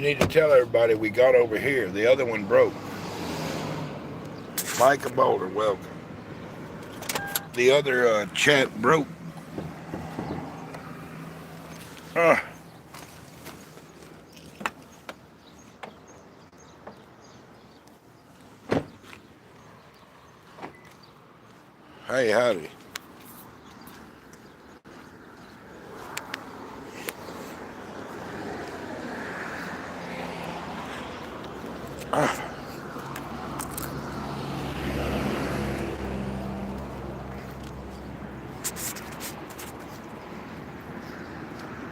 need to tell everybody we got over here. The other one broke. Micah Boulder, welcome. The other chat broke. Hey, howdy.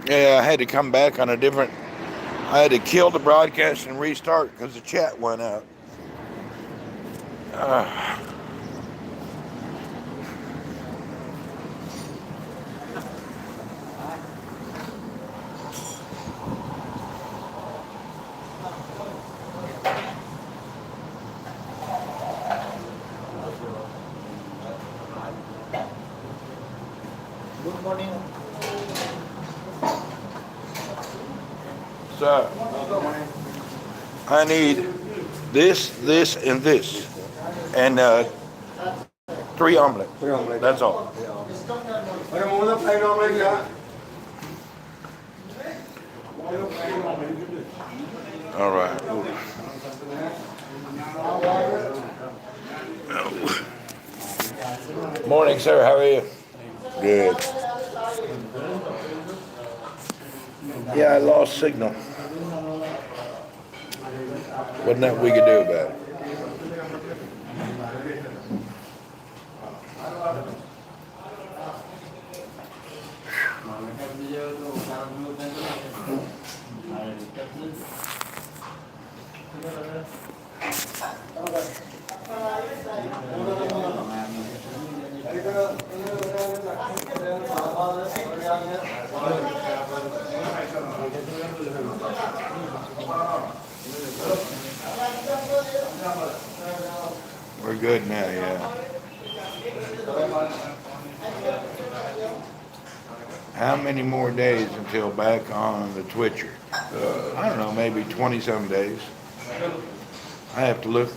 Yeah, I had to come back on a different... I had to kill the broadcast and restart because the chat went out. Good morning. So, I need this, and this. And 3 omelets. 3 omelets. That's all. All right. Morning, sir. How are you? Good. Yeah, I lost signal. Wasn't that we could do about it? We're good now, yeah. How many more days until back on the Twitcher? I don't know, maybe 20-some days. I have to look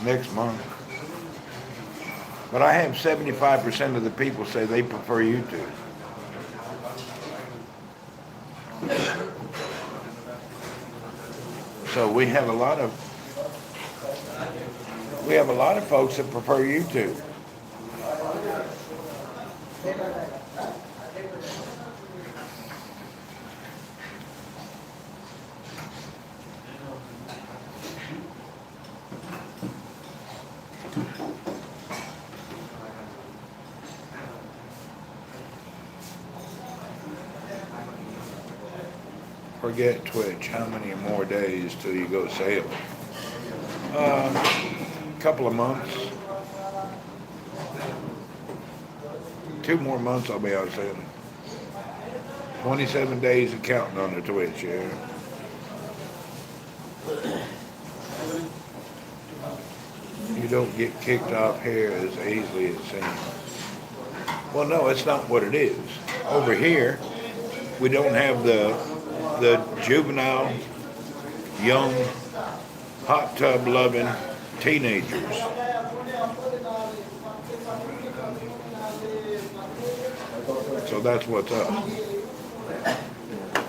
next month. But I have 75% of the people say they prefer YouTube. So we have a lot of folks that prefer YouTube. Forget Twitch. How many more days till you go sailing? Couple of months. 2 more months I'll be out sailing. 27 days of counting on the Twitch, yeah. You don't get kicked off here as easily as it seems. Well, no, it's not what it is. Over here, we don't have the juvenile, young, hot tub loving teenagers. So that's what's up.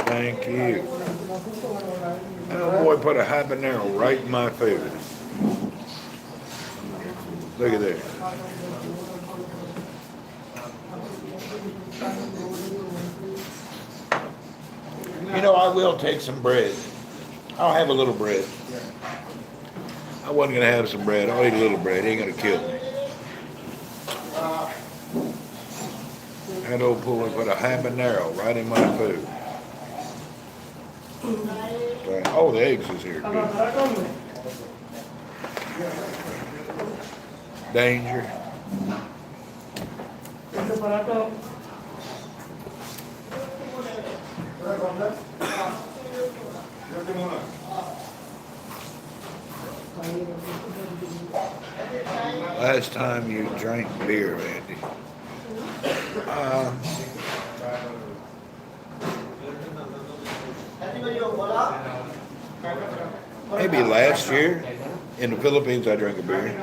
Thank you. Oh boy, put a habanero right in my food. Look at that. You know, I will take some bread. I'll have a little bread. I wasn't going to have some bread. I'll eat a little bread. It ain't going to kill me. That old pulley put a habanero right in my food. Oh, the eggs is here. Good. Danger. Last time you drank beer, Andy? maybe last year in the Philippines, I drank a beer.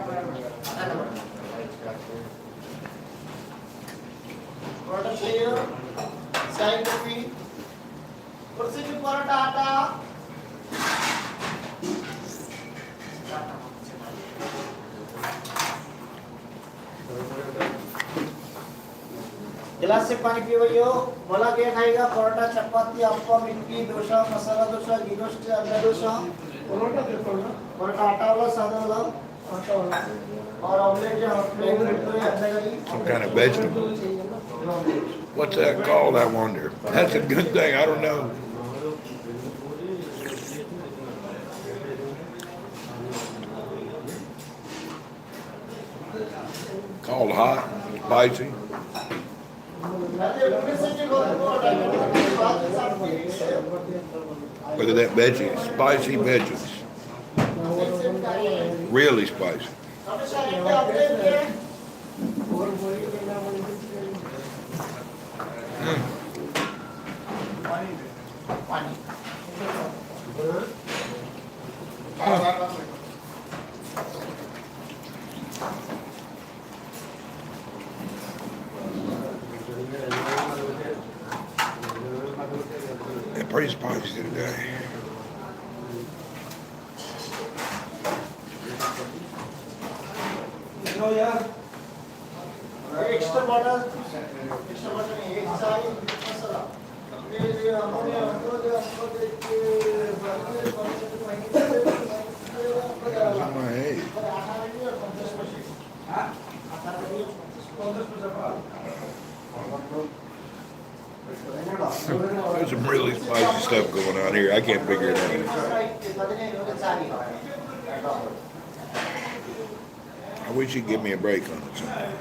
गिलास से पानी पियो बोला क्या खाएगा परोठा चपाती अप्पम इडली डोसा मसाला डोसा घी डोसा अंडा डोसा परोठा आटा वाला सादा वाला और ऑमलेट जो प्लेन मिलता है अंडा करी Some kind of vegetable. What's that called, I wonder? That's a good thing, I don't know. Called hot, spicy. Look at that veggie, spicy veggies. Really spicy. They're pretty spicy today. Extra bottle नहीं एक सारी मसाला ये ammonia It's on my head. There's some really spicy stuff going on here. I can't figure it out. I wish you'd give me a break on it sometime.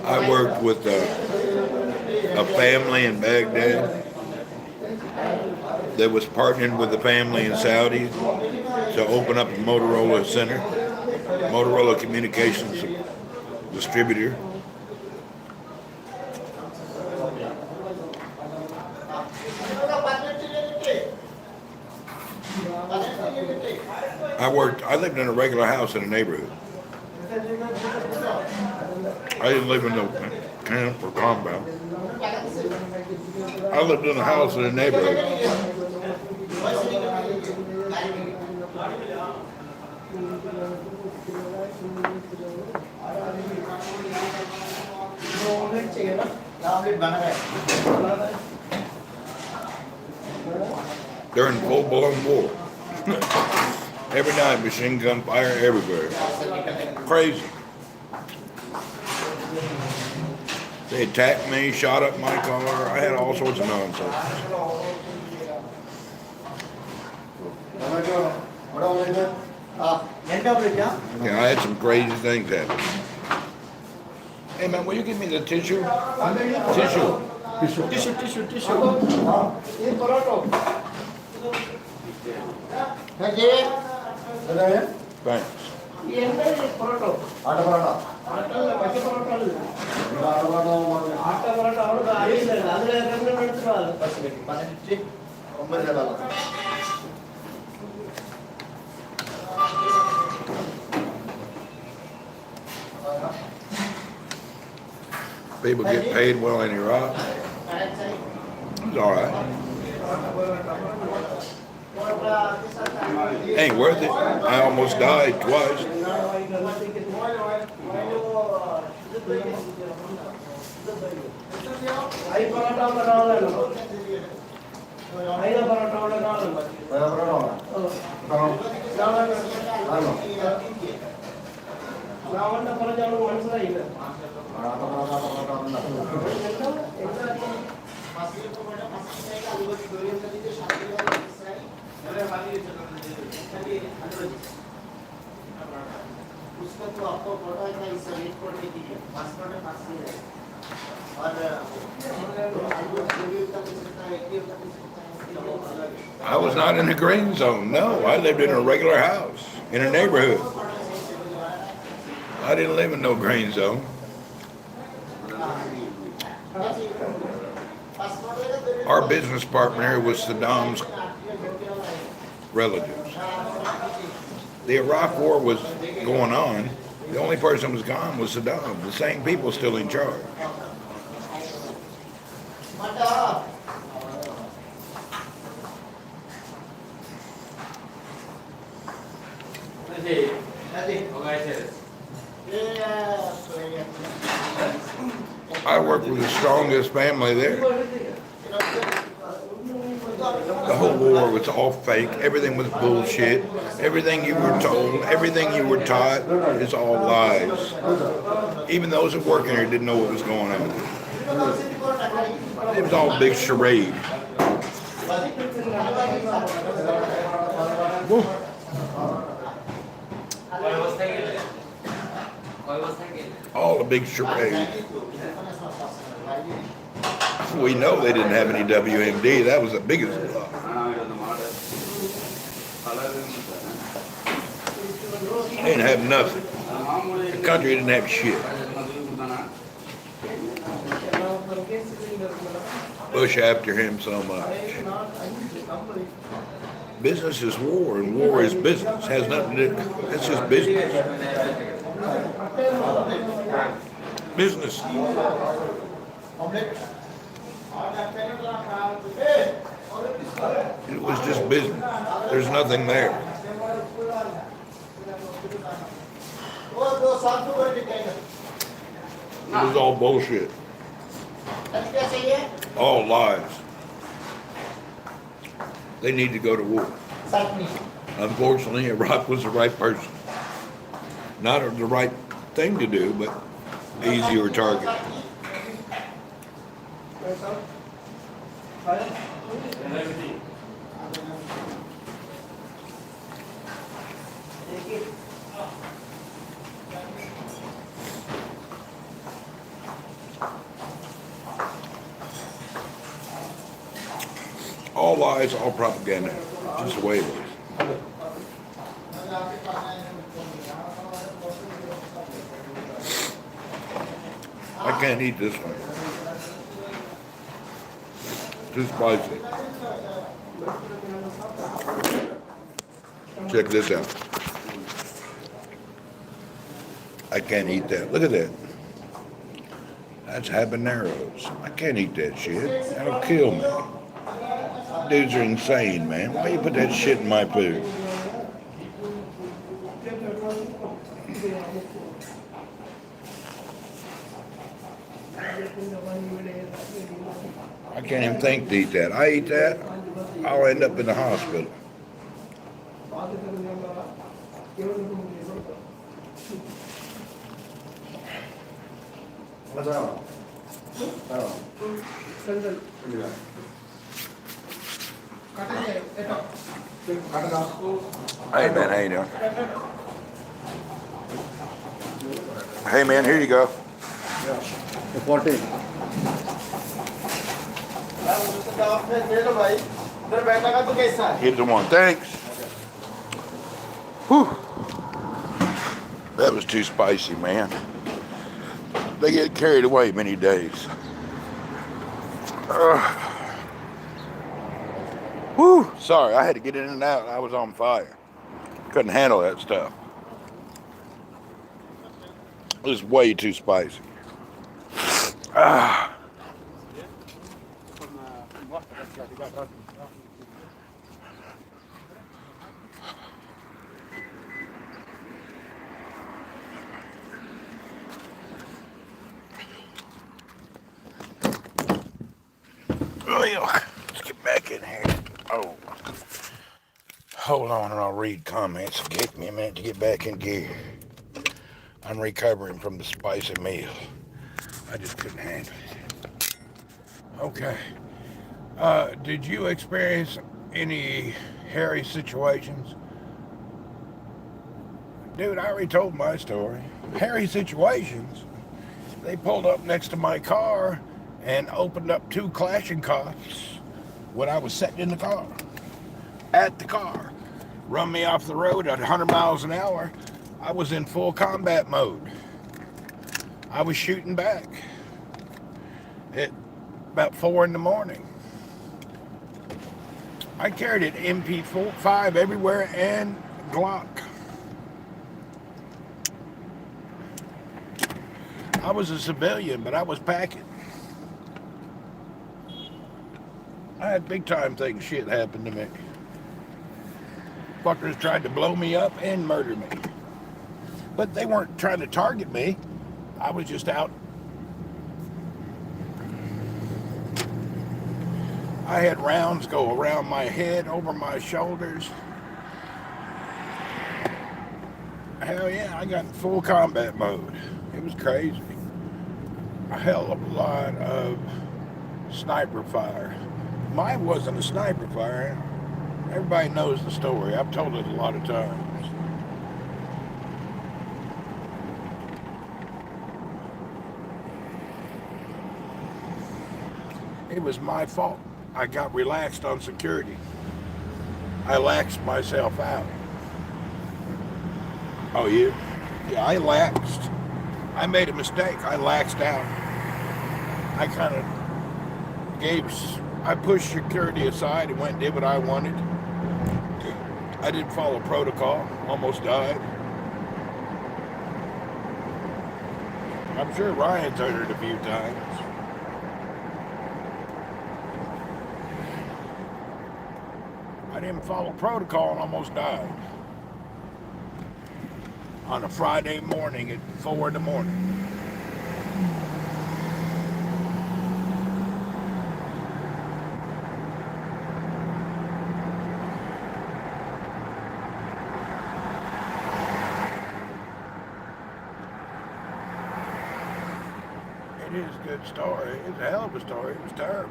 I worked with a family in Baghdad that was partnering with the family in Saudi to open up a Motorola center, Motorola communications distributor. I lived in a regular house in a neighborhood. I didn't live in no camp or compound. I lived in a house in a neighborhood. During full-blown war. Every night, machine gun fire everywhere. Crazy. They attacked me, shot up my car. I had all sorts of nonsense. Yeah, I had some crazy things happen. Hey man, will you give me the tissue? Tissue. Thanks. People get paid well in Iraq. It's all right. Ain't worth it. I almost died twice. उसका तो आपको photo है इस rate code में कीजिए password है पास ही है और I was not in the green zone. No, I lived in a regular house in a neighborhood. I didn't live in no green zone. Our business partner was Saddam's relatives. The Iraq War was going on. The only person who was gone was Saddam. The same people still in charge. I worked with the strongest family there. The whole war was all fake. Everything was bullshit. Everything you were told, everything you were taught is all lies. Even those that work in here didn't know what was going on. It was all a big charade. All a big charade. We know they didn't have any WMD. That was the biggest lie. They didn't have nothing. The country didn't have shit. Bush after him so much. Business is war, and war is business. Has nothing to do. It's just business. Business. It was just business. There's nothing there. It was all bullshit. All lies. They need to go to war. Unfortunately, Iraq was the right person. Not the right thing to do, but easier target. All lies, all propaganda. Just the way it is. I can't eat this one. Too spicy. Check this out. I can't eat that. Look at that. That's habaneros. I can't eat that shit. That'll kill me. Dudes are insane, man. Why you put that shit in my food? I can't even think to eat that. I eat that, I'll end up in the hospital. Hey man, how you doing? Hey man, here you go. 40. Here's the one. Thanks. Whew. That was too spicy, man. They get carried away many days. Whew. Sorry, I had to get in and out. I was on fire. Couldn't handle that stuff. It was way too spicy. Let's get back in here. Oh, hold on and I'll read comments. Take me a minute to get back in gear. I'm recovering from the spicy meal. I just couldn't handle it. Okay. Did you experience any hairy situations? Dude, I already told my story. Hairy situations. They pulled up next to my car and opened up 2 Kalashnikovs when I was sitting in the car. At the car. Run me off the road at 100 miles an hour. I was in full combat mode. I was shooting back at about 4 in the morning. I carried an MP5 everywhere and Glock. I was a civilian, but I was packing. I had big time things shit happen to me. Fuckers tried to blow me up and murder me. But they weren't trying to target me. I was just out. I had rounds go around my head, over my shoulders. Hell yeah, I got in full combat mode. It was crazy. A hell of a lot of sniper fire. Mine wasn't a sniper fire. Everybody knows the story. I've told it a lot of times. It was my fault. I got relaxed on security. I laxed myself out. Oh, you? Yeah, I laxed. I made a mistake. I laxed out. I kind of I pushed security aside and went and did what I wanted. I didn't follow protocol. Almost died. I'm sure Ryan's heard it a few times. I didn't follow protocol and almost died. On a Friday morning at 4 in the morning. It is a good story. It's a hell of a story. It was terrible.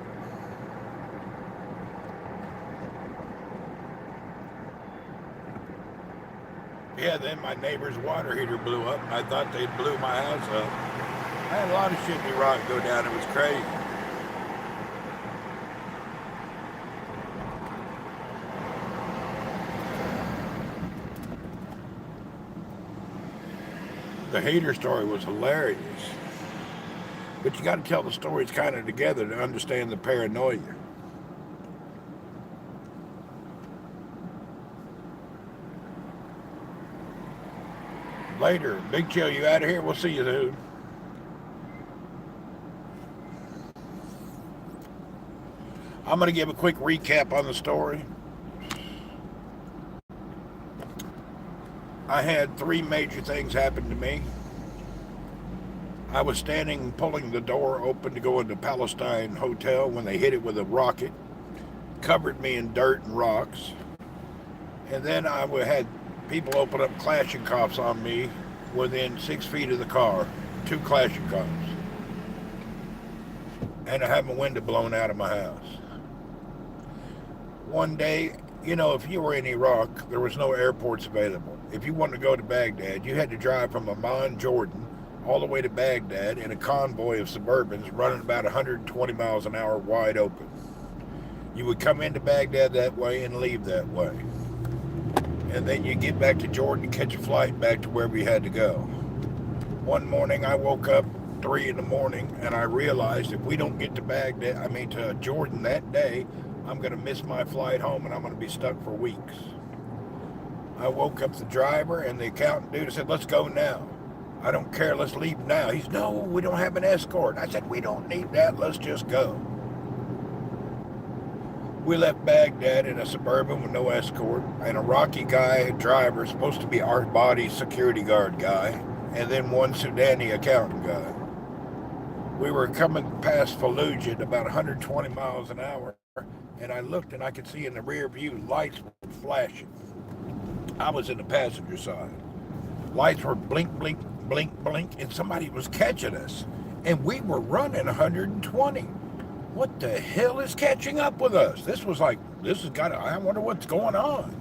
Yeah, then my neighbor's water heater blew up. I thought they blew my house up. I had a lot of shitty rock go down. It was crazy. The heater story was hilarious. But you got to tell the stories kind of together to understand the paranoia. Later. Big Chill, you out of here? We'll see you soon. I'm going to give a quick recap on the story. I had 3 major things happen to me. I was standing, pulling the door open to go into Palestine Hotel when they hit it with a rocket, covered me in dirt and rocks. And then I had people open up Kalashnikovs on me within 6 feet of the car, 2 Kalashnikovs. And I had my window blown out of my house. One day, you know, if you were in Iraq, there was no airports available. If you wanted to go to Baghdad, you had to drive from Amman, Jordan, all the way to Baghdad in a convoy of Suburbans running about 120 miles an hour wide open. You would come into Baghdad that way and leave that way. And then you get back to Jordan and catch a flight back to wherever you had to go. One morning I woke up 3 in the morning and I realized if we don't get to to Jordan that day, I'm going to miss my flight home and I'm going to be stuck for weeks. I woke up the driver and the accountant dude said, let's go now. I don't care, let's leave now. He said, no, we don't have an escort. I said, we don't need that, let's just go. We left Baghdad in a Suburban with no escort, an Iraqi guy, driver, supposed to be our body security guard guy, and then one Sudani accountant guy. We were coming past Fallujah at about 120 miles an hour, and I looked and I could see in the rear view lights were flashing. I was in the passenger side. Lights were blink, blink, blink, blink, and somebody was catching us. And we were running 120. What the hell is catching up with us? I wonder what's going on.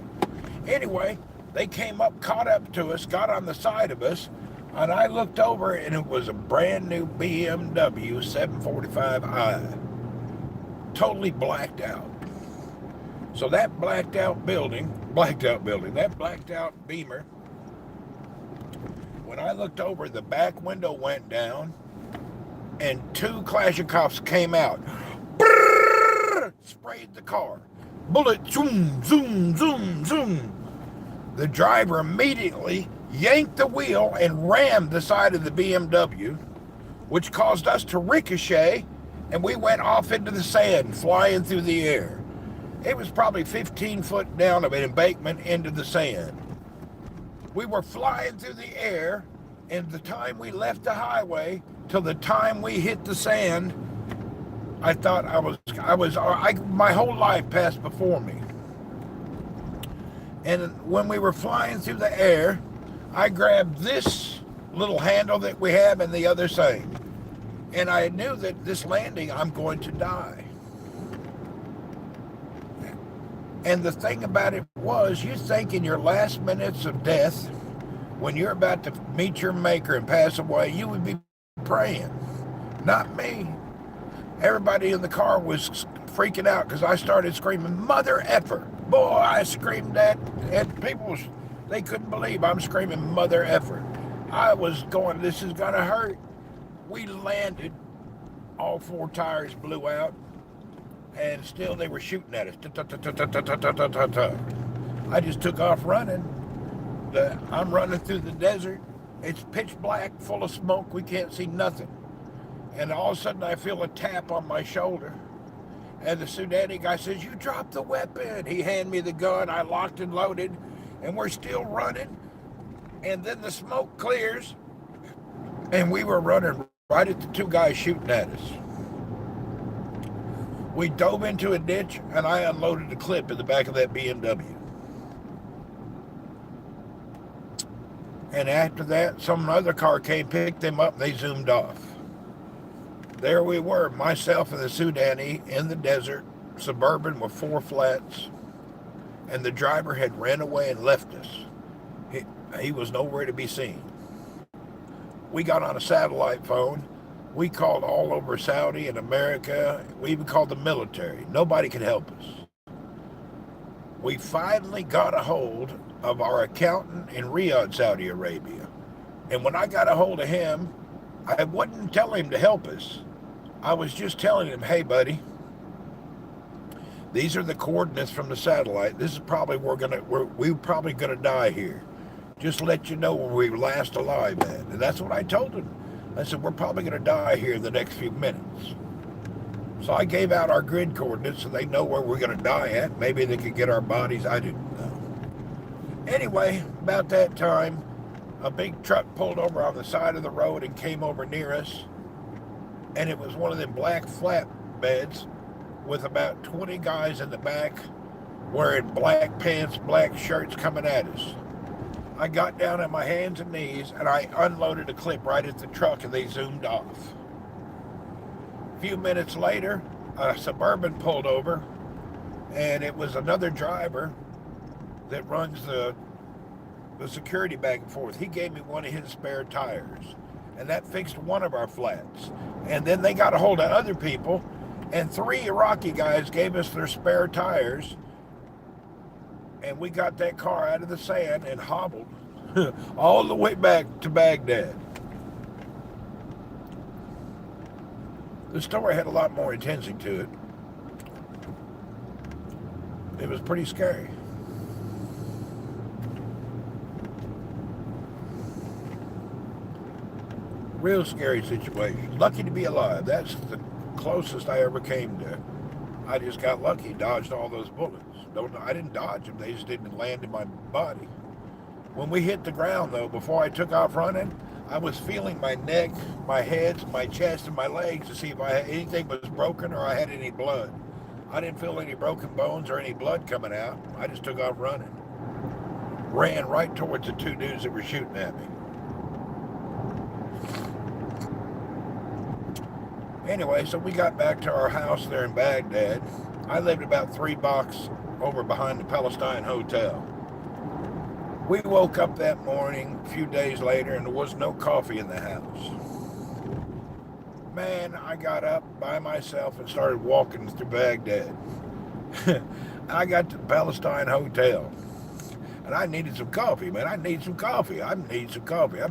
Anyway, They came up, caught up to us, got on the side of us, and I looked over, and it was a brand new BMW 745i, totally blacked out. So that blacked out Beamer, when I looked over, the back window went down, and 2 Kalashnikovs came out, sprayed the car. Bullet, zoom, zoom, zoom, zoom. The driver immediately yanked the wheel and rammed the side of the BMW, which caused us to ricochet, and we went off into the sand, flying through the air. It was probably 15 foot down of an embankment into the sand. We were flying through the air, and the time we left the highway till the time we hit the sand, I thought my whole life passed before me. And when we were flying through the air, I grabbed this little handle that we have and the other side. And I knew that this landing, I'm going to die. And the thing about it was, you think in your last minutes of death, when you're about to meet your maker and pass away, you would be praying. Not me. Everybody in the car was freaking out because I started screaming, "Mother effer." Boy, I screamed that, and people, they couldn't believe I'm screaming "Mother effer." I was going, this is going to hurt. We landed. All 4 tires blew out, and still they were shooting at us. I just took off running. I'm running through the desert. It's pitch black, full of smoke. We can't see nothing. And all of a sudden I feel a tap on my shoulder. And the Sudani guy says, "You dropped the weapon." He handed me the gun. I locked and loaded. And we're still running. And then the smoke clears. And we were running right at the 2 guys shooting at us. We dove into a ditch, and I unloaded the clip in the back of that BMW. And after that, some other car came, picked them up, and they zoomed off. There we were, myself and the Sudani in the desert, Suburban with 4 flats, and the driver had ran away and left us. He was nowhere to be seen. We got on a satellite phone. We called all over Saudi and America. We even called the military. Nobody could help us. We finally got a hold of our accountant in Riyadh, Saudi Arabia. And when I got a hold of him, I wouldn't tell him to help us. I was just telling him, "Hey, buddy, these are the coordinates from the satellite. This is probably we're probably gonna die here. Just let you know where we last alive at." And that's what I told him. I said, "We're probably gonna die here in the next few minutes." So I gave out our grid coordinates so they know where we're gonna die at. Maybe they could get our bodies. I didn't know. Anyway, about that time, a big truck pulled over on the side of the road and came over near us. And it was one of them black flatbeds with about 20 guys in the back wearing black pants, black shirts coming at us. I got down on my hands and knees and I unloaded a clip right at the truck and they zoomed off. A few minutes later, a Suburban pulled over and it was another driver that runs the security back and forth. He gave me one of his spare tires and that fixed one of our flats. And then they got a hold of other people and 3 Iraqi guys gave us their spare tires and we got that car out of the sand and hobbled all the way back to Baghdad. The story had a lot more intensity to it. It was pretty scary. Real scary situation. Lucky to be alive. That's the closest I ever came to. I just got lucky, dodged all those bullets. I didn't dodge them, they just didn't land in my body. When we hit the ground though, before I took off running, I was feeling my neck, my head, my chest, and my legs to see if anything was broken or I had any blood. I didn't feel any broken bones or any blood coming out. I just took off running. Ran right towards the 2 dudes that were shooting at me. Anyway, so we got back to our house there in Baghdad. I lived about 3 blocks over behind the Palestine Hotel. We woke up that morning a few days later and there was no coffee in the house. Man, I got up by myself and started walking through Baghdad. I got to the Palestine Hotel. And I needed some coffee, man. I need some coffee. I've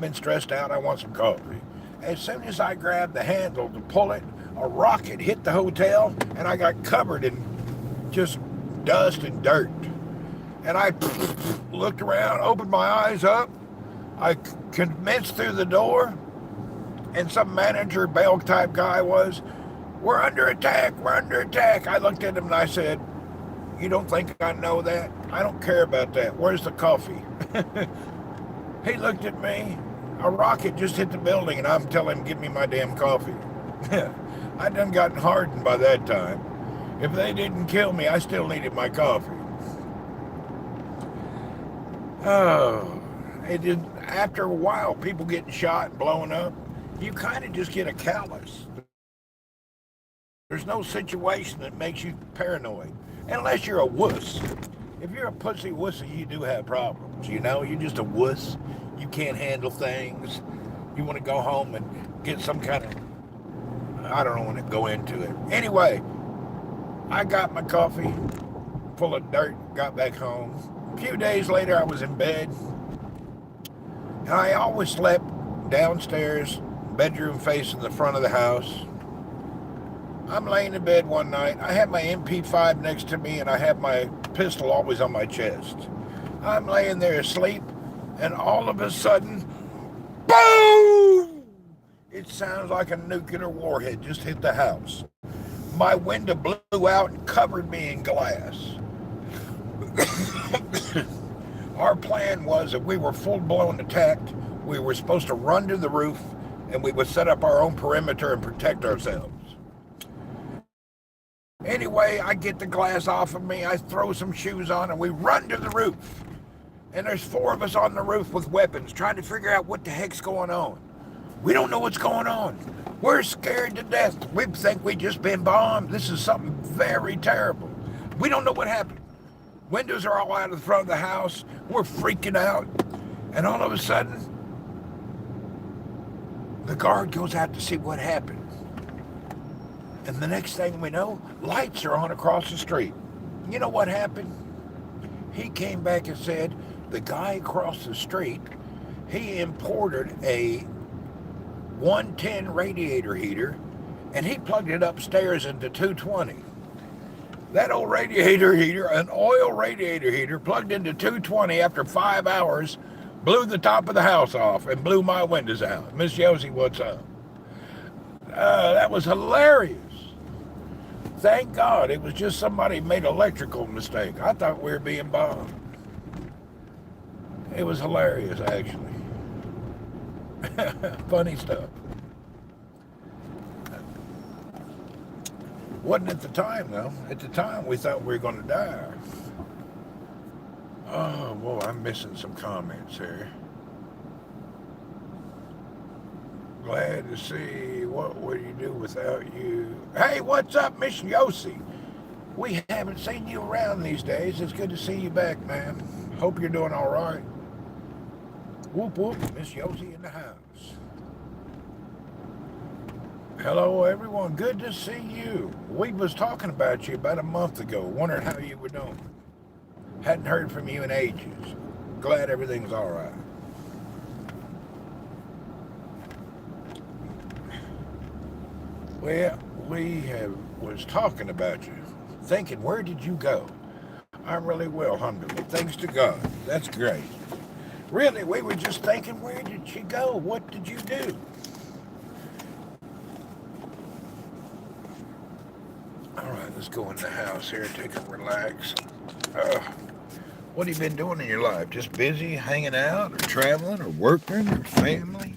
been stressed out. I want some coffee. As soon as I grabbed the handle to pull it, a rocket hit the hotel, and I got covered in just dust and dirt. And I looked around, opened my eyes up. I commenced through the door, and some manager, bail type guy was, we're under attack. I looked at him and I said, you don't think I know that? I don't care about that. Where's the coffee? He looked at me. A rocket just hit the building, and I'm telling him, give me my damn coffee. I done gotten hardened by that time. If they didn't kill me, I still needed my coffee. Oh, it did. After a while, people getting shot and blowing up, you kind of just get a callous. There's no situation that makes you paranoid, unless you're a wuss. If you're a pussy wussy, you do have problems. You know, you're just a wuss. You can't handle things. You want to go home and get some kind of, I don't want to go into it. Anyway, I got my coffee full of dirt, got back home. A few days later, I was in bed. And I always slept downstairs, bedroom facing the front of the house. I'm laying in bed one night. I have my MP5 next to me, and I have my pistol always on my chest. I'm laying there asleep, and all of a sudden, boom! It sounds like a nuclear warhead just hit the house. My window blew out and covered me in glass. Our plan was that we were full-blown attacked. We were supposed to run to the roof, and we would set up our own perimeter and protect ourselves. Anyway, I get the glass off of me, I throw some shoes on, and we run to the roof. And there's 4 of us on the roof with weapons, trying to figure out what the heck's going on. We don't know what's going on. We're scared to death. We think we just been bombed. This is something very terrible. We don't know what happened. Windows are all out of the front of the house. We're freaking out. And all of a sudden, the guard goes out to see what happened. And the next thing we know, lights are on across the street. You know what happened? He came back and said, the guy across the street, he imported a 110 radiator heater, and he plugged it upstairs into 220. That old radiator heater, an oil radiator heater, plugged into 220 after 5 hours, blew the top of the house off and blew my windows out. Miss Yosie, what's up? That was hilarious. Thank God it was just somebody made an electrical mistake. I thought we were being bombed. It was hilarious, actually. Funny stuff. Wasn't at the time, though. At the time, we thought we were going to die. Oh, boy, I'm missing some comments here. Glad to see. What would you do without you? Hey, what's up, Miss Yosie? We haven't seen you around these days. It's good to see you back, man. Hope you're doing all right. Whoop, whoop, Miss Yosie in the house. Hello, everyone. Good to see you. We was talking about you about a month ago, wondering how you were doing. Hadn't heard from you in ages. Glad everything's all right. Well, was talking about you, thinking, where did you go? I'm really well, alhamdulillah. Thanks to God. That's great. Really, we were just thinking, where did she go? What did you do? All right, let's go in the house here, take a relax. What have you been doing in your life? Just busy hanging out, or traveling, or working, or family?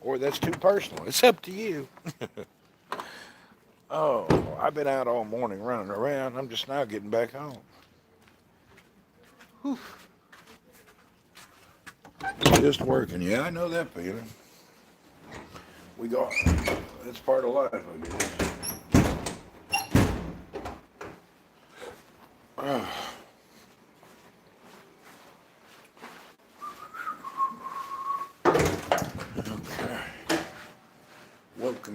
Or that's too personal. It's up to you. Oh, I've been out all morning running around. I'm just now getting back home. Whew. Just working. Yeah, I know that feeling. That's part of life, I guess.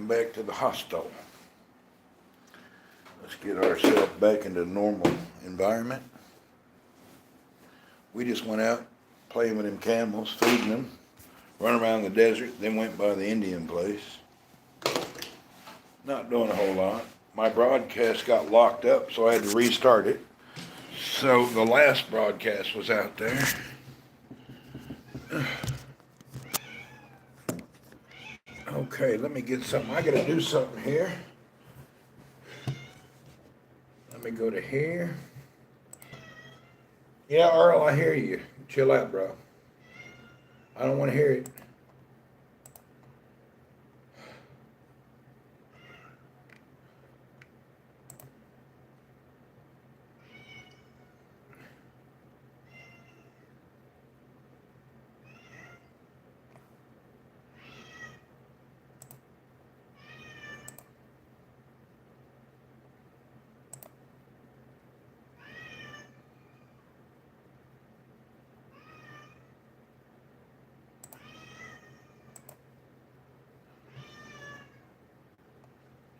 Welcome back to the hostel. Let's get ourselves back into normal environment. We just went out playing with them camels, feeding them, run around the desert, then went by the Indian place. Not doing a whole lot. My broadcast got locked up, so I had to restart it. So the last broadcast was out there. Okay, let me get something. I gotta do something here. Let me go to here. Yeah, Earl, I hear you. Chill out, bro. I don't want to hear it.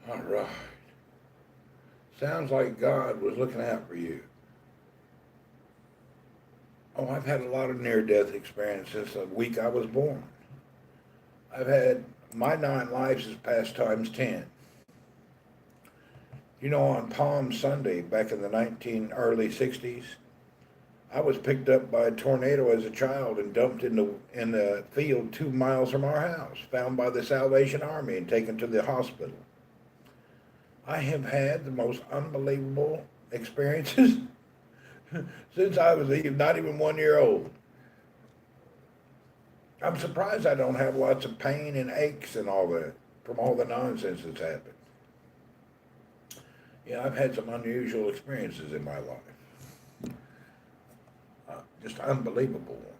All right. Sounds like God was looking out for you. Oh, I've had a lot of near-death experience since the week I was born. I've had, my 9 lives is past times 10. You know, on Palm Sunday, back in the early 60s, I was picked up by a tornado as a child and dumped in the field 2 miles from our house, found by the Salvation Army and taken to the hospital. I have had the most unbelievable experiences since I was not even 1 year old. I'm surprised I don't have lots of pain and aches and all that from all the nonsense that's happened. Yeah, I've had some unusual experiences in my life. Just unbelievable ones.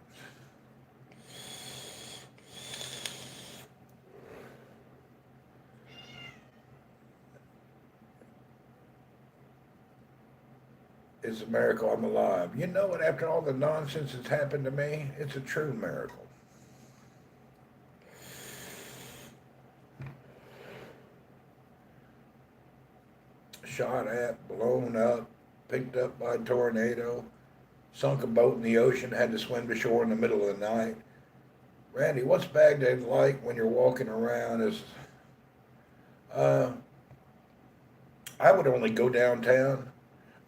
It's a miracle I'm alive. You know what? After all the nonsense that's happened to me, it's a true miracle. Shot at, blown up, picked up by a tornado, sunk a boat in the ocean, had to swim to shore in the middle of the night. Randy, what's Baghdad like when you're walking around? I would only go downtown.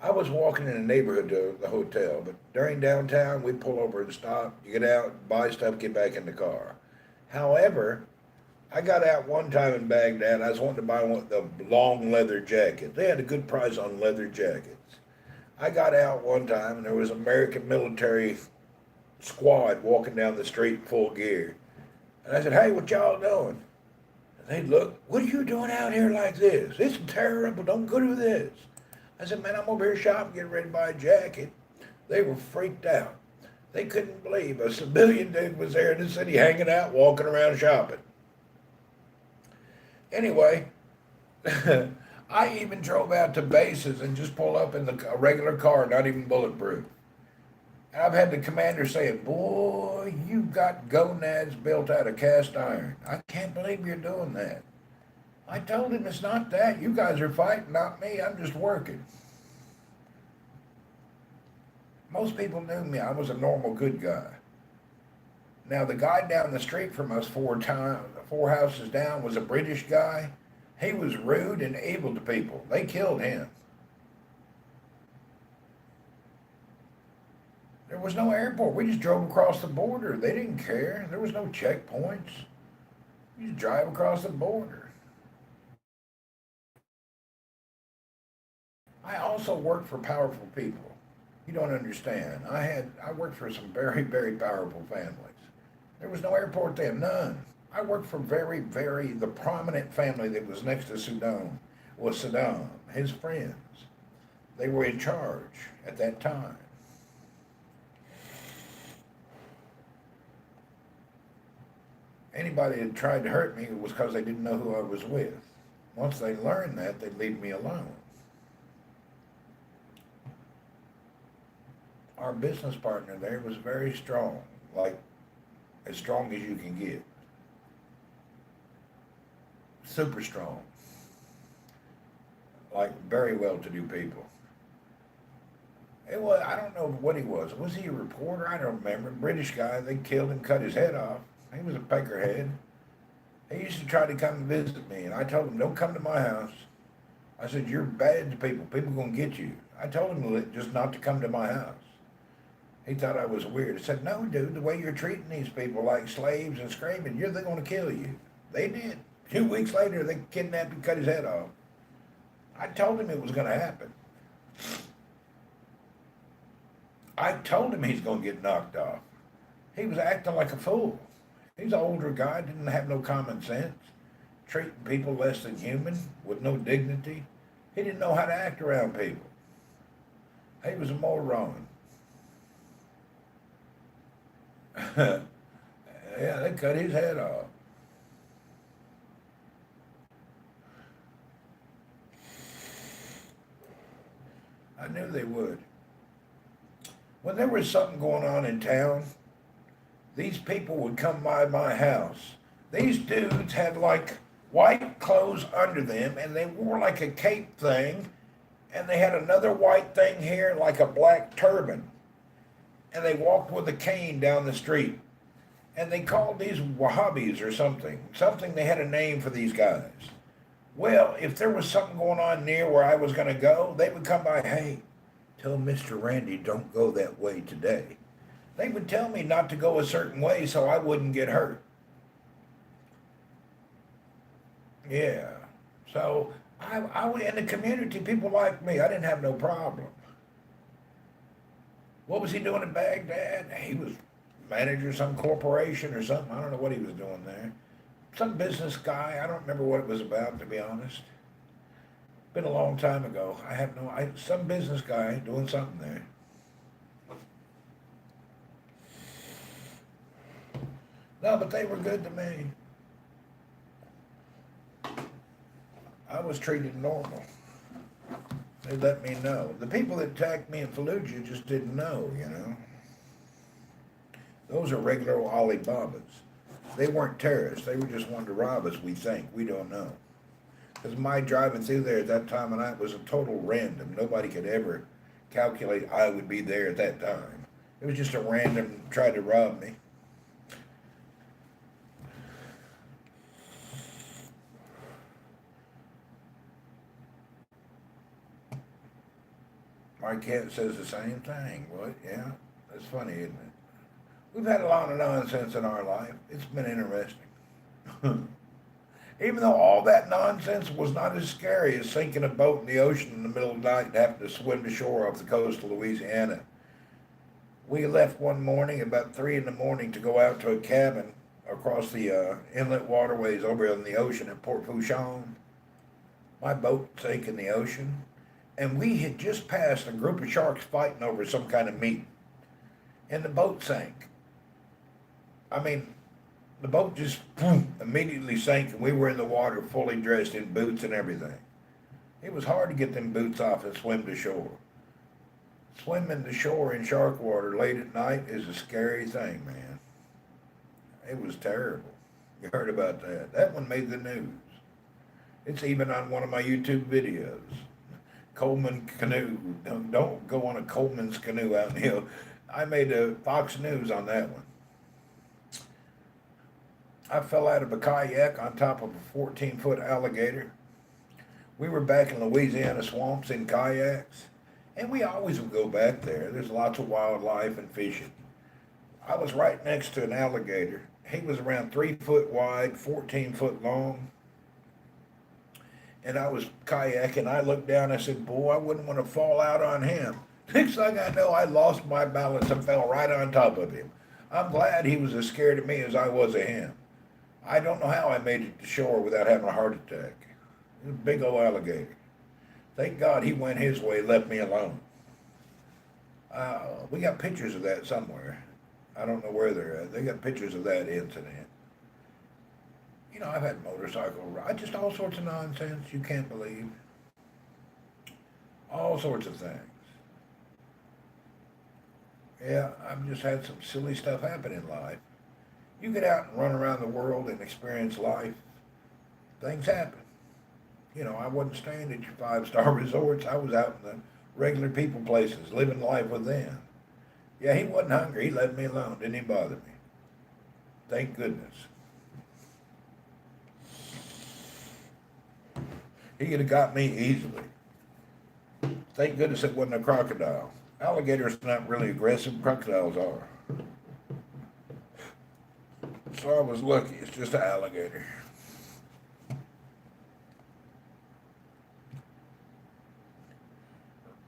I was walking in the neighborhood to the hotel, but during downtown, we'd pull over and stop. You get out, buy stuff, get back in the car. However, I got out one time in Baghdad. I was wanting to buy one of the long leather jackets. They had a good price on leather jackets. I got out one time, and there was an American military squad walking down the street full gear. And I said, hey, what y'all doing? And they looked, what are you doing out here like this? It's terrible. Don't go do this. I said, man, I'm over here shopping, getting ready to buy a jacket. They were freaked out. They couldn't believe a civilian dude was there in the city hanging out, walking around shopping. Anyway, I even drove out to bases and just pulled up in a regular car, not even bulletproof. And I've had the commander saying, boy, you got gonads built out of cast iron. I can't believe you're doing that. I told him it's not that. You guys are fighting, not me. I'm just working. Most people knew me. I was a normal good guy. Now, the guy down the street from us 4 houses down was a British guy. He was rude and evil to people. They killed him. There was no airport. We just drove across the border. They didn't care. There was no checkpoints. You just drive across the border. I also worked for powerful people. You don't understand. I worked for some very, very powerful families. There was no airport then, none. I worked for the prominent family that was next to Saddam, his friends. They were in charge at that time. Anybody that tried to hurt me was because they didn't know who I was with. Once they learned that, they'd leave me alone. Our business partner there was very strong, like as strong as you can get. super strong, like very well-to-do people. It was, I don't know what he was. Was he a reporter? I don't remember. British guy. They killed him, cut his head off. He was a peckerhead. He used to try to come and visit me, and I told him, don't come to my house. I said, you're bad to people. People are going to get you. I told him just not to come to my house. He thought I was weird. I said, no, dude, the way you're treating these people like slaves and screaming, they're going to kill you. They did. 2 weeks later, they kidnapped and cut his head off. I told him it was going to happen. I told him he's going to get knocked off. He was acting like a fool. He's an older guy, didn't have no common sense, treating people less than human, with no dignity. He didn't know how to act around people. He was a moron. Yeah, they cut his head off. I knew they would. When there was something going on in town, these people would come by my house. These dudes had like white clothes under them, and they wore like a cape thing, and they had another white thing here, like a black turban. And they walked with a cane down the street. And they called these Wahhabis or something. They had a name for these guys. Well, if there was something going on near where I was going to go, they would come by, hey, tell Mr. Randy don't go that way today. They would tell me not to go a certain way so I wouldn't get hurt. Yeah. So I in the community, people liked me. I didn't have no problem. What was he doing in Baghdad? He was manager of some corporation or something. I don't know what he was doing there. Some business guy. I don't remember what it was about, to be honest. Been a long time ago. Some business guy doing something there. No, but they were good to me. I was treated normal. They let me know. The people that attacked me in Fallujah just didn't know, you know. Those are regular Alibabas. They weren't terrorists. They were just wanting to rob us, we think. We don't know. Because my driving through there at that time of night was a total random. Nobody could ever calculate I would be there at that time. It was just a random tried to rob me. My cat says the same thing. What? Yeah, that's funny, isn't it? We've had a lot of nonsense in our life. It's been interesting. Even though all that nonsense was not as scary as sinking a boat in the ocean in the middle of the night and having to swim to shore off the coast of Louisiana. We left one morning about 3 in the morning to go out to a cabin across the inlet waterways over in the ocean at Port Fourchon. My boat sank in the ocean, and we had just passed a group of sharks fighting over some kind of meat, and the boat sank. I mean, the boat just immediately sank, and we were in the water fully dressed in boots and everything. It was hard to get them boots off and swim to shore. Swimming to shore in shark water late at night is a scary thing, man. It was terrible. You heard about that. That one made the news. It's even on one of my YouTube videos. Coleman canoe. Don't go on a Coleman's canoe out in the hill. I made a Fox News on that one. I fell out of a kayak on top of a 14-foot alligator. We were back in Louisiana swamps in kayaks, and we always would go back there. There's lots of wildlife and fishing. I was right next to an alligator. He was around 3 foot wide, 14 foot long. And I was kayaking. I looked down, I said, boy, I wouldn't want to fall out on him. Next thing I know, I lost my balance and fell right on top of him. I'm glad he was as scared of me as I was of him. I don't know how I made it to shore without having a heart attack. It was a big old alligator. Thank God he went his way and left me alone. We got pictures of that somewhere. I don't know where they're at. They got pictures of that incident. You know, I've had motorcycle rides, just all sorts of nonsense you can't believe. All sorts of things. Yeah, I've just had some silly stuff happen in life. You get out and run around the world and experience life. Things happen. You know, I wasn't staying at your five-star resorts. I was out in the regular people places, living life with them. Yeah, he wasn't hungry. He let me alone. Didn't even bother me. Thank goodness. He could have got me easily. Thank goodness it wasn't a crocodile. Alligators are not really aggressive. Crocodiles are. So I was lucky. It's just an alligator.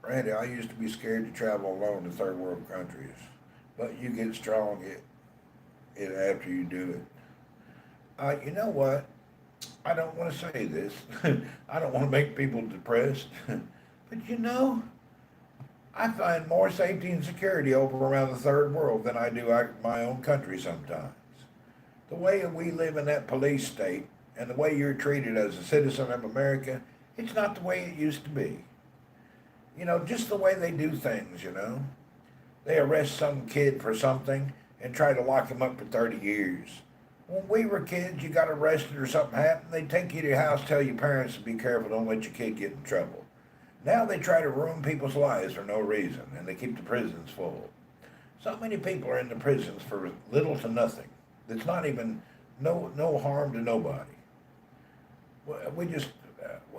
Randy, I used to be scared to travel alone to third world countries, but you get strong after you do it. You know what? I don't want to say this. I don't want to make people depressed, but you know, I find more safety and security over around the third world than I do my own country sometimes. The way we live in that police state and the way you're treated as a citizen of America, it's not the way it used to be. You know, just the way they do things, you know. They arrest some kid for something and try to lock him up for 30 years. When we were kids, you got arrested or something happened, they'd take you to your house, tell your parents to be careful, don't let your kid get in trouble. Now they try to ruin people's lives for no reason, and they keep the prisons full. So many people are in the prisons for little to nothing. It's not even no harm to nobody. We just,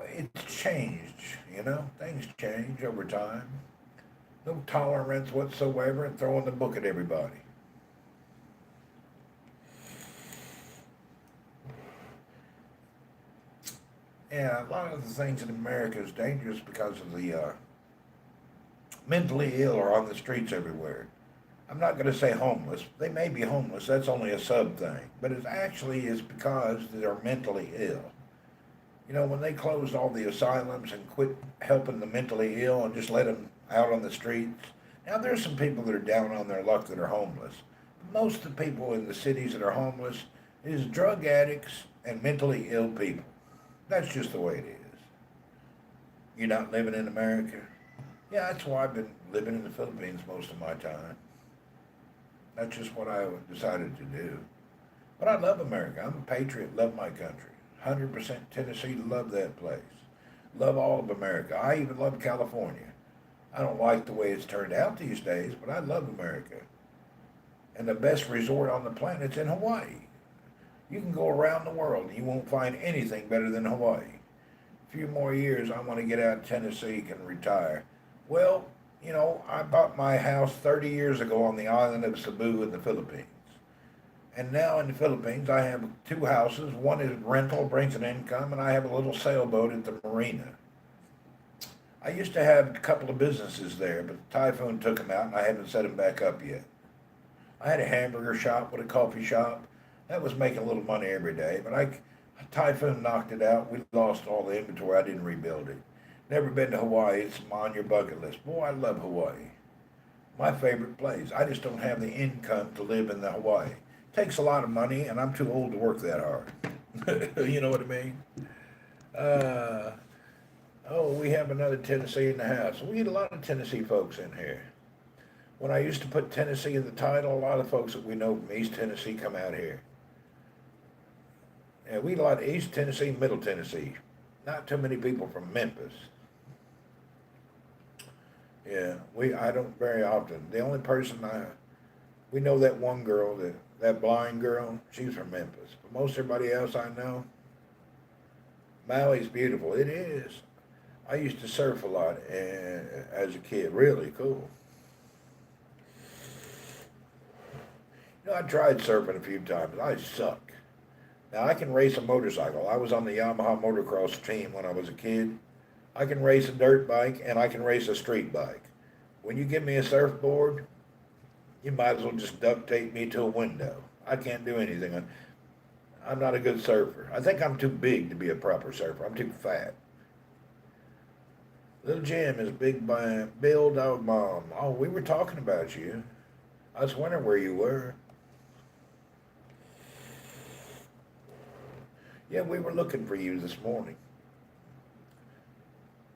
it's changed, you know? Things change over time. No tolerance whatsoever, and throwing the book at everybody. Yeah, a lot of the things in America is dangerous because of the mentally ill are on the streets everywhere. I'm not going to say homeless. They may be homeless. That's only a sub thing. But it actually is because they're mentally ill. You know, when they closed all the asylums and quit helping the mentally ill and just let them out on the streets, now there's some people that are down on their luck that are homeless. But most of the people in the cities that are homeless is drug addicts and mentally ill people. That's just the way it is. You're not living in America? Yeah, that's why I've been living in the Philippines most of my time. That's just what I decided to do. But I love America. I'm a patriot, love my country. 100% Tennessee, love that place. Love all of America. I even love California. I don't like the way it's turned out these days, but I love America. And the best resort on the planet's in Hawaii. You can go around the world and you won't find anything better than Hawaii. A few more years, I want to get out of Tennessee and retire. Well, you know, I bought my house 30 years ago on the island of Cebu in the Philippines. And now in the Philippines, I have two houses. One is rental, brings an income, and I have a little sailboat at the marina. I used to have a couple of businesses there, but the typhoon took them out, and I haven't set them back up yet. I had a hamburger shop with a coffee shop. That was making a little money every day, but a typhoon knocked it out. We lost all the inventory. I didn't rebuild it. Never been to Hawaii. It's on your bucket list. Boy, I love Hawaii. My favorite place. I just don't have the income to live in the Hawaii. It takes a lot of money, and I'm too old to work that hard. You know what I mean? We have another Tennessee in the house. We get a lot of Tennessee folks in here. When I used to put Tennessee in the title, a lot of folks that we know from East Tennessee come out here. Yeah, we get a lot of East Tennessee, Middle Tennessee. Not too many people from Memphis. Yeah, I don't very often. The only person we know that one girl, that blind girl, she's from Memphis. But most everybody else I know, Maui's beautiful. It is. I used to surf a lot as a kid. Really cool. You know, I tried surfing a few times. I suck. Now, I can race a motorcycle. I was on the Yamaha motocross team when I was a kid. I can race a dirt bike, and I can race a street bike. When you give me a surfboard, you might as well just duct tape me to a window. I can't do anything. I'm not a good surfer. I think I'm too big to be a proper surfer. I'm too fat. Little Jim is big by Bill Dog Mom. Oh, we were talking about you. I was wondering where you were. Yeah, we were looking for you this morning.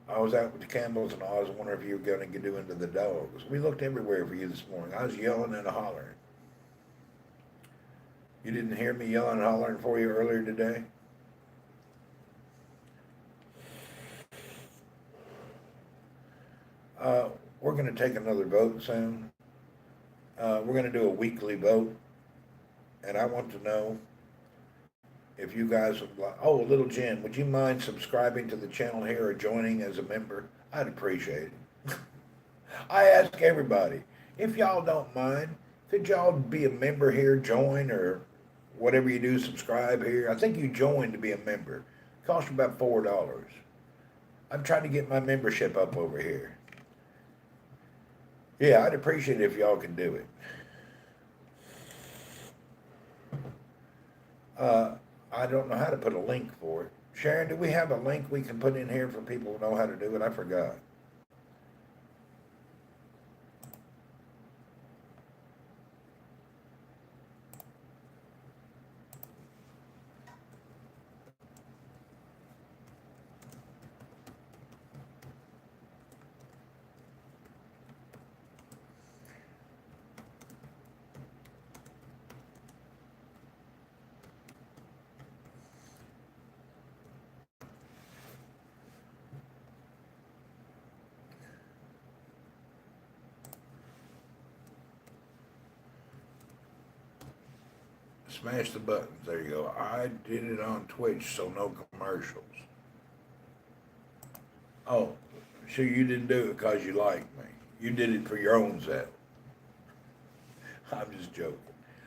I was out with the Campbells and I was wondering if you were going to do into the dogs. We looked everywhere for you this morning. I was yelling and hollering. You didn't hear me yelling and hollering for you earlier today? We're going to take another vote soon. We're going to do a weekly vote, and I want to know if you guys would like. Oh, Little Jen, would you mind subscribing to the channel here or joining as a member? I'd appreciate it. I ask everybody, if y'all don't mind, could y'all be a member here, join, or whatever you do, subscribe here? I think you join to be a member. It costs you about $4. I'm trying to get my membership up over here. Yeah, I'd appreciate it if y'all could do it. I don't know how to put a link for it. Sharon, do we have a link we can put in here for people who know how to do it? I forgot. Smash the buttons. There you go. I did it on Twitch, so no commercials. Oh, so you didn't do it because you like me. You did it for your own self. I'm just joking.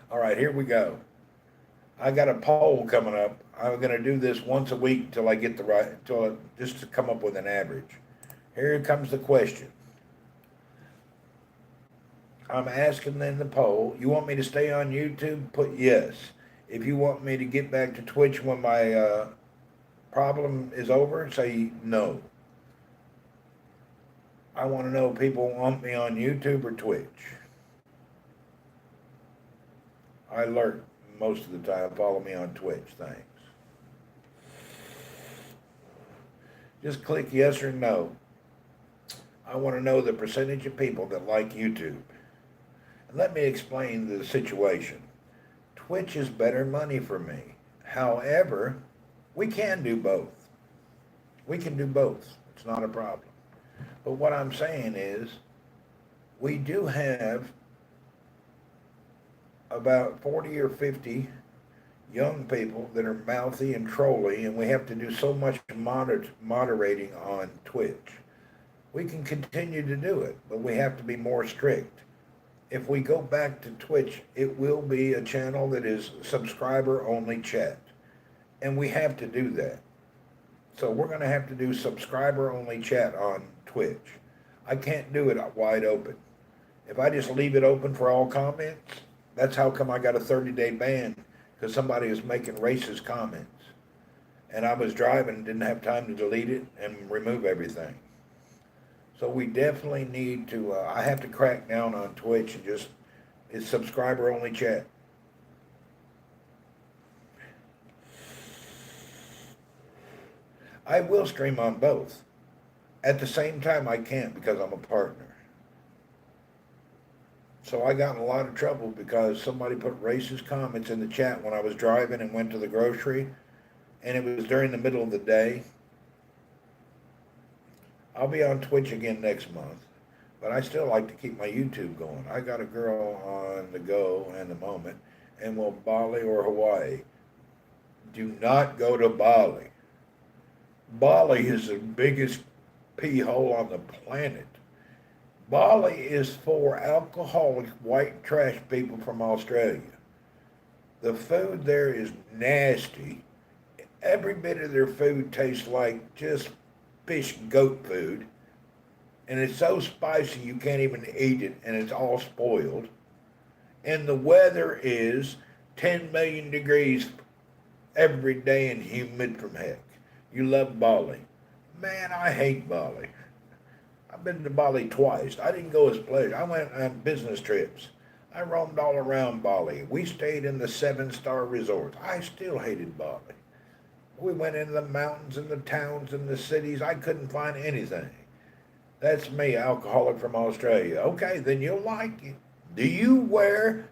All right, here we go. I got a poll coming up. I'm going to do this once a week till I get the right, just to come up with an average. Here comes the question. I'm asking in the poll, you want me to stay on YouTube? Put yes. If you want me to get back to Twitch when my problem is over, say no. I want to know if people want me on YouTube or Twitch. I lurk most of the time. Follow me on Twitch. Thanks. Just click yes or no. I want to know the percentage of people that like YouTube. Let me explain the situation. Twitch is better money for me. However, we can do both. We can do both. It's not a problem. But what I'm saying is, we do have about 40 or 50 young people that are mouthy and trolly, and we have to do so much moderating on Twitch. We can continue to do it, but we have to be more strict. If we go back to Twitch, it will be a channel that is subscriber-only chat. And we have to do that. So we're going to have to do subscriber-only chat on Twitch. I can't do it wide open. If I just leave it open for all comments, that's how come I got a 30-day ban, because somebody was making racist comments. And I was driving and didn't have time to delete it and remove everything. So we definitely need to, I have to crack down on Twitch and just, it's subscriber only chat. I will stream on both. At the same time I can't because I'm a partner. So I got in a lot of trouble because somebody put racist comments in the chat when I was driving and went to the grocery, and it was during the middle of the day. I'll be on Twitch again next month, but I still like to keep my YouTube going. I got a girl on the go in the moment, and will Bali or Hawaii. Do not go to Bali. Bali is the biggest pee hole on the planet. Bali is for alcoholic white trash people from Australia. The food there is nasty. Every bit of their food tastes like just fish goat food, and it's so spicy you can't even eat it, and it's all spoiled. And the weather is 10 million degrees every day and humid from heck. You love Bali. Man, I hate Bali. I've been to Bali twice. I didn't go as pleasure. I went on business trips. I roamed all around Bali. We stayed in the 7-star resorts. I still hated Bali. We went into the mountains and the towns and the cities. I couldn't find anything. That's me, alcoholic from Australia. Okay, then you'll like it. Do you wear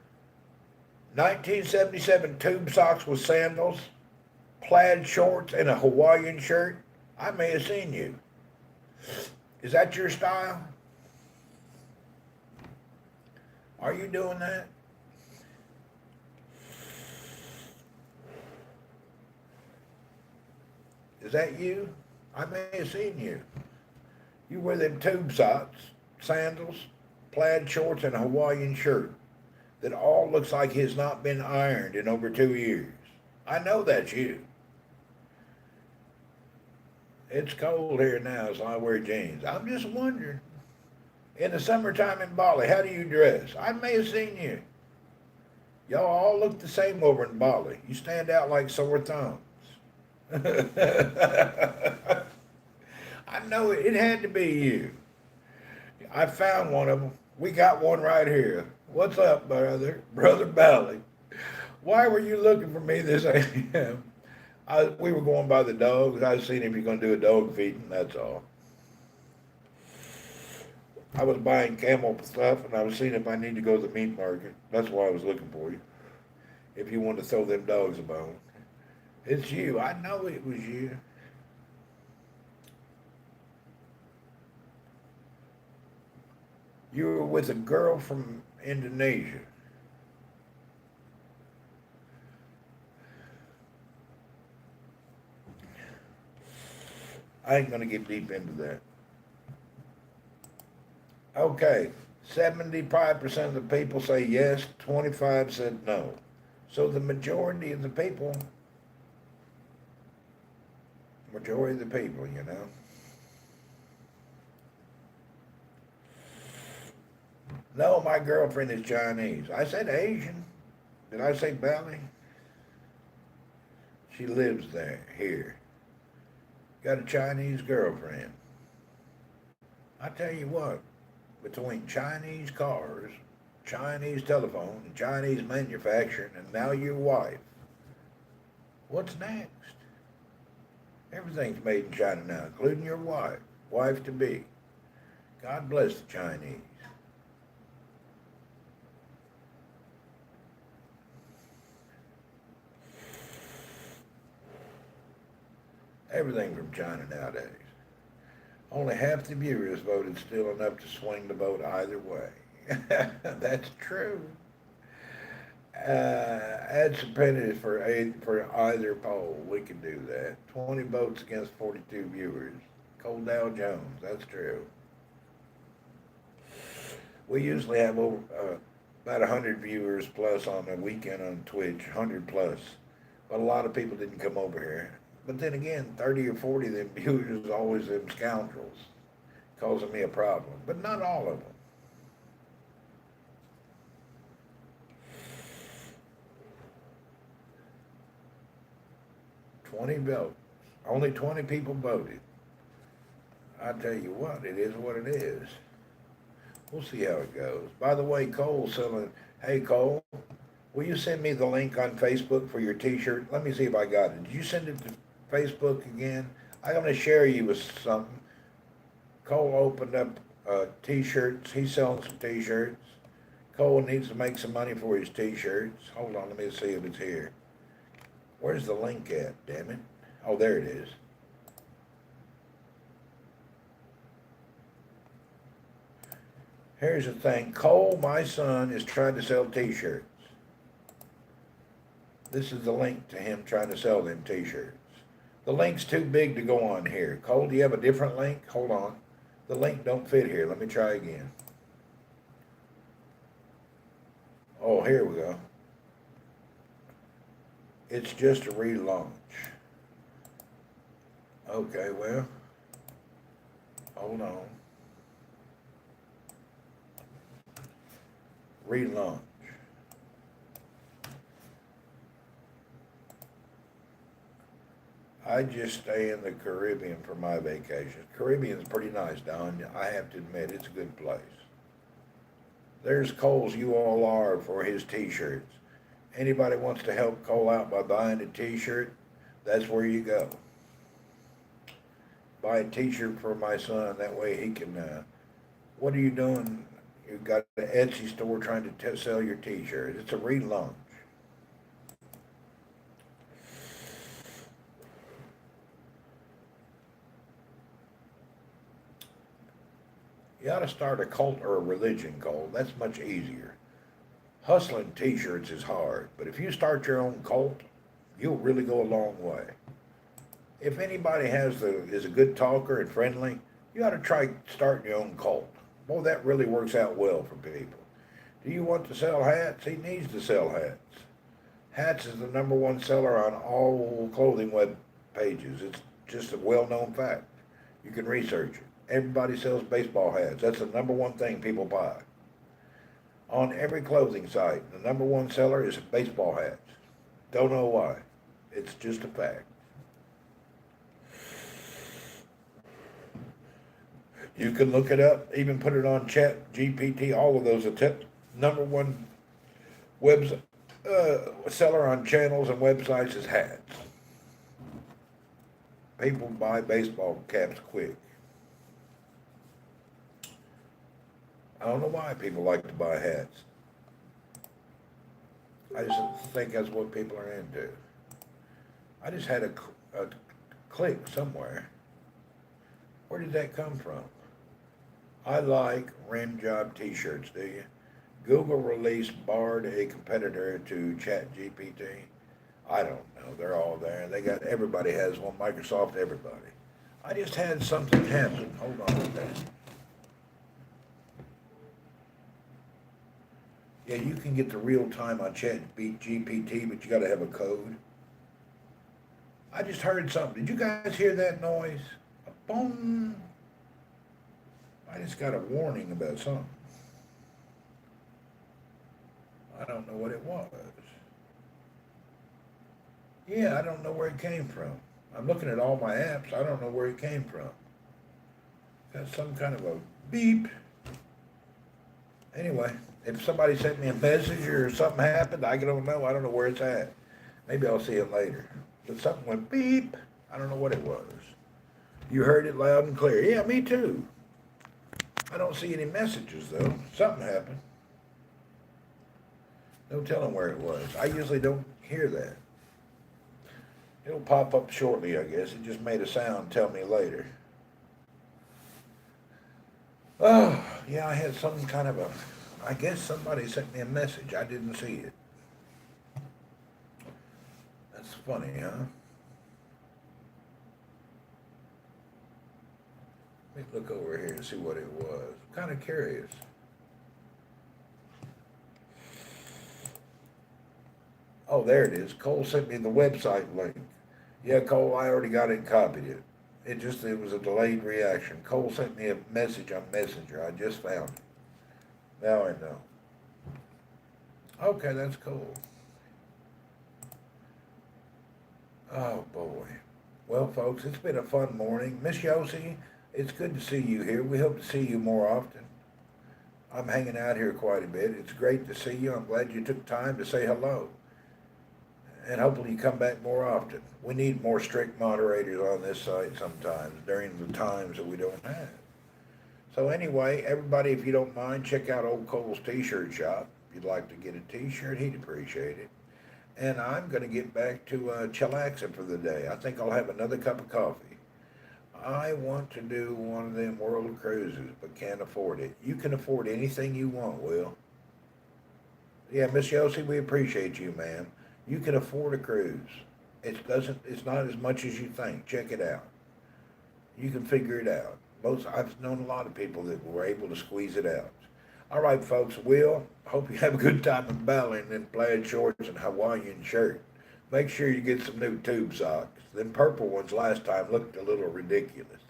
1977 tube socks with sandals, plaid shorts, and a Hawaiian shirt? I may have seen you. Is that your style? Are you doing that? Is that you? I may have seen you. You wear them tube socks, sandals, plaid shorts, and a Hawaiian shirt that all looks like has not been ironed in over 2 years. I know that's you. It's cold here now, so I wear jeans. I'm just wondering. In the summertime in Bali, how do you dress? I may have seen you. Y'all all look the same over in Bali. You stand out like sore thumbs. I know it had to be you. I found one of them. We got one right here. What's up, brother? Brother Bally. Why were you looking for me this AM? We were going by the dogs. I was seeing if you're going to do a dog feeding, that's all. I was buying camel stuff, and I was seeing if I need to go to the meat market. That's why I was looking for you. If you want to throw them dogs a bone. It's you. I know it was you. You were with a girl from Indonesia. I ain't going to get deep into that. Okay, 75% of the people say yes, 25 said no. So the majority of the people, you know. No, my girlfriend is Chinese. I said Asian. Did I say Bally? She lives there, here. Got a Chinese girlfriend. I tell you what, between Chinese cars, Chinese telephone, and Chinese manufacturing, and now your wife, what's next? Everything's made in China now, including your wife to be. God bless the Chinese. Everything from China nowadays. Only half the viewers voted still enough to swing the vote either way. That's true. Add some pennies for either poll. We can do that. 20 votes against 42 viewers. Cole Dow Jones. That's true. We usually have over about 100 viewers plus on the weekend on Twitch, 100 plus. But a lot of people didn't come over here. But then again, 30 or 40 of them viewers is always them scoundrels, causing me a problem. But not all of them. $20 votes. Only 20 people voted. I tell you what, it is what it is. We'll see how it goes. By the way, Cole's selling. Hey, Cole, will you send me the link on Facebook for your T-shirt? Let me see if I got it. Did you send it to Facebook again? I'm going to share you with something. Cole opened up T-shirts. He's selling some T-shirts. Cole needs to make some money for his T-shirts. Hold on, let me see if it's here. Where's the link at, damn it? Oh, there it is. Here's the thing. Cole, my son, is trying to sell T-shirts. This is the link to him trying to sell them T-shirts. The link's too big to go on here. Cole, do you have a different link? Hold on. The link don't fit here. Let me try again. Oh, here we go. It's just a relaunch. Okay, well, hold on. Relaunch. I just stay in the Caribbean for my vacations. Caribbean's pretty nice, Don. I have to admit, it's a good place. There's Cole's URL for his T-shirts. Anybody wants to help Cole out by buying a T-shirt, that's where you go. Buy a T-shirt for my son, that way he can, what are you doing? You've got an Etsy store trying to sell your T-shirt. It's a relaunch. You ought to start a cult or a religion, Cole. That's much easier. hustling t-shirts is hard, but if you start your own cult, you'll really go a long way. If anybody is a good talker and friendly, you ought to try starting your own cult. Boy, that really works out well for people. Do you want to sell hats? He needs to sell hats. Hats is the #1 seller on all clothing web pages. It's just a well-known fact. You can research it. Everybody sells baseball hats. That's the #1 thing people buy. On every clothing site, the #1 seller is baseball hats. Don't know why. It's just a fact. You can look it up, even put it on Chat GPT. All of those are #1 webs seller on channels and websites is hats. People buy baseball caps quick. I don't know why people like to buy hats. I just think that's what people are into. I just had a click somewhere. Where did that come from? I like rim job t-shirts, do you? Google released Bard, a competitor to ChatGPT. I don't know. They're all there. Everybody has one. Microsoft, everybody. I just had something happen. Hold on a minute. Yeah, you can get the real time on ChatGPT, but you got to have a code. I just heard something. Did you guys hear that noise? A boom. I just got a warning about something. I don't know what it was. Yeah, I don't know where it came from. I'm looking at all my apps. I don't know where it came from. Got some kind of a beep. Anyway, if somebody sent me a message or something happened, I don't know. I don't know where it's at. Maybe I'll see it later. But something went beep. I don't know what it was. You heard it loud and clear. Yeah, me too. I don't see any messages, though. Something happened. No telling where it was. I usually don't hear that. It'll pop up shortly, I guess. It just made a sound. Tell me later. Oh, yeah, I had some kind of I guess somebody sent me a message. I didn't see it. That's funny, huh? Let me look over here and see what it was. I'm kind of curious. Oh, there it is. Cole sent me the website link. Yeah, Cole, I already got it and copied it. It was a delayed reaction. Cole sent me a message on Messenger. I just found it. Now I know. Okay, that's cool. Oh, boy. Well, folks, it's been a fun morning. Miss Yossi, it's good to see you here. We hope to see you more often. I'm hanging out here quite a bit. It's great to see you. I'm glad you took time to say hello. And hopefully you come back more often. We need more strict moderators on this site sometimes during the times that we don't have. So anyway, everybody, if you don't mind, check out Old Cole's t-shirt shop. If you'd like to get a t-shirt, he'd appreciate it. And I'm going to get back to chillaxing for the day. I think I'll have another cup of coffee. I want to do one of them world cruises, but can't afford it. You can afford anything you want, Will. Yeah, Miss Yossi, we appreciate you, ma'am. You can afford a cruise. It's not as much as you think. Check it out. You can figure it out. I've known a lot of people that were able to squeeze it out. All right, folks. Will, hope you have a good time in Bali in plaid shorts and Hawaiian shirt. Make sure you get some new tube socks. Them purple ones last time looked a little ridiculous.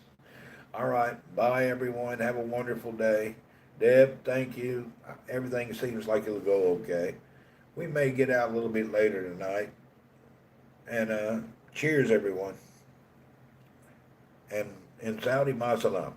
All right. Bye, everyone. Have a wonderful day. Deb, thank you. Everything seems like it'll go okay. We may get out a little bit later tonight. And cheers, everyone. And in Saudi, ma salama.